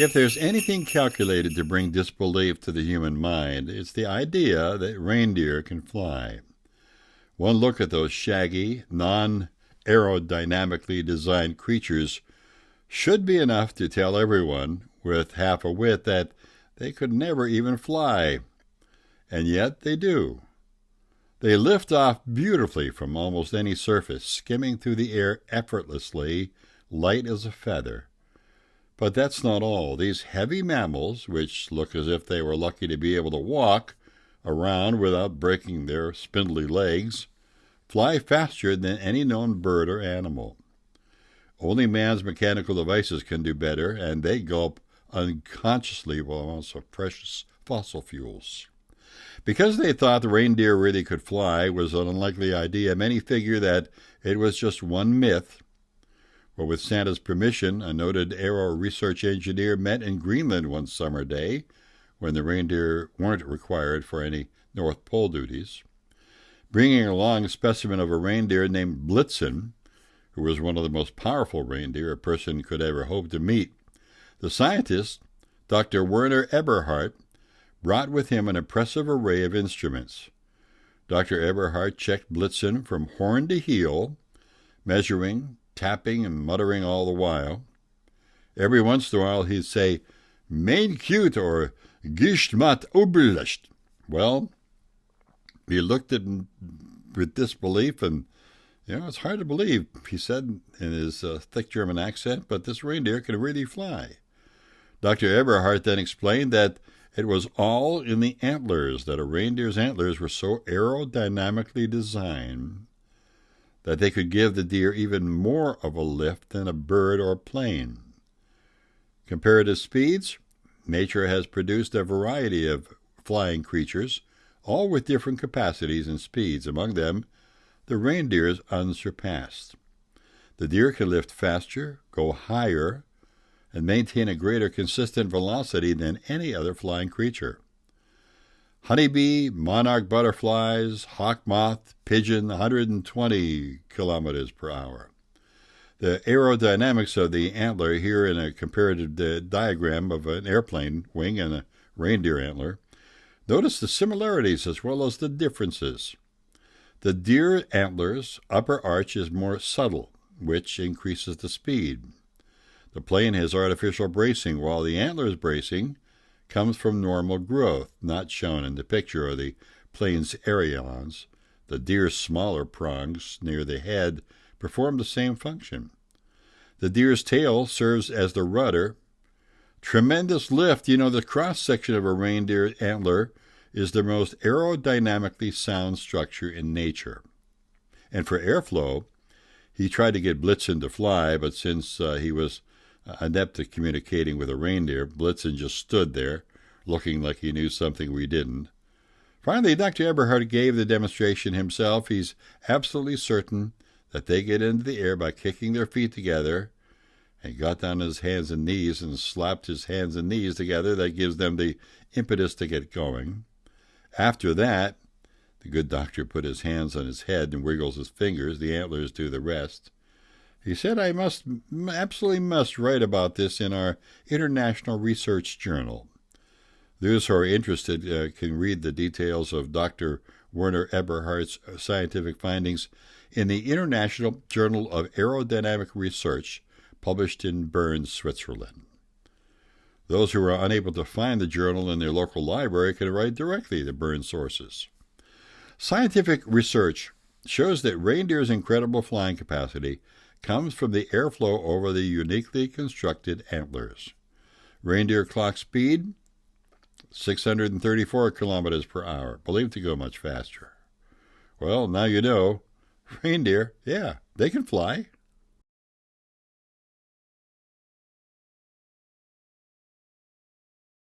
If there's anything calculated to bring disbelief to the human mind, it's the idea that reindeer can fly. One look at those shaggy, non-aerodynamically designed creatures should be enough to tell everyone with half a wit that they could never even fly. And yet they do. They lift off beautifully from almost any surface, skimming through the air effortlessly, light as a feather. But that's not all. These heavy mammals, which look as if they were lucky to be able to walk around without breaking their spindly legs, fly faster than any known bird or animal. Only man's mechanical devices can do better, and they gulp unconsciously amounts of precious fossil fuels. Because they thought the reindeer really could fly was an unlikely idea, many figure that it was just one myth. But with Santa's permission, a noted aero research engineer met in Greenland one summer day, when the reindeer weren't required for any North Pole duties, bringing along a specimen of a reindeer named Blitzen, who was one of the most powerful reindeer a person could ever hope to meet. The scientist, Dr. Werner Eberhardt, brought with him an impressive array of instruments. Dr. Eberhardt checked Blitzen from horn to heel, measuring, tapping, and muttering all the while. Every once in a while he'd say, "Mein cute," or "Gisht mat oberlicht." Well, he looked at him with disbelief, and it's hard to believe, he said in his thick German accent, but this reindeer can really fly. Dr. Eberhardt then explained that it was all in the antlers, that a reindeer's antlers were so aerodynamically designed that they could give the deer even more of a lift than a bird or plane. Comparative speeds, nature has produced a variety of flying creatures, all with different capacities and speeds. Among them, the reindeer is unsurpassed. The deer can lift faster, go higher, and maintain a greater consistent velocity than any other flying creature. Honeybee, monarch butterflies, hawk moth, pigeon, 120 kilometers per hour. The aerodynamics of the antler here in a comparative diagram of an airplane wing and a reindeer antler. Notice the similarities as well as the differences. The deer antler's upper arch is more subtle, which increases the speed. The plane has artificial bracing, while the antler's bracing comes from normal growth, not shown in the picture of the plane's ailerons. The deer's smaller prongs near the head perform the same function. The deer's tail serves as the rudder. Tremendous lift. The cross-section of a reindeer antler is the most aerodynamically sound structure in nature. And for airflow, he tried to get Blitzen to fly, but since he was adept at communicating with a reindeer, Blitzen just stood there, looking like he knew something we didn't. Finally, Dr. Eberhardt gave the demonstration himself. He's absolutely certain that they get into the air by kicking their feet together, and got down on his hands and knees and slapped his hands and knees together. That gives them the impetus to get going. After that, the good doctor put his hands on his head and wiggles his fingers. The antlers do the rest. He said, "I absolutely must write about this in our international research journal." Those who are interested can read the details of Dr. Werner Eberhardt's scientific findings in the International Journal of Aerodynamic Research, published in Bern, Switzerland. Those who are unable to find the journal in their local library can write directly to Bern sources. Scientific research shows that reindeer's incredible flying capacity comes from the airflow over the uniquely constructed antlers. Reindeer clock speed, 634 kilometers per hour, believed to go much faster. Well, now you know. Reindeer, yeah, they can fly.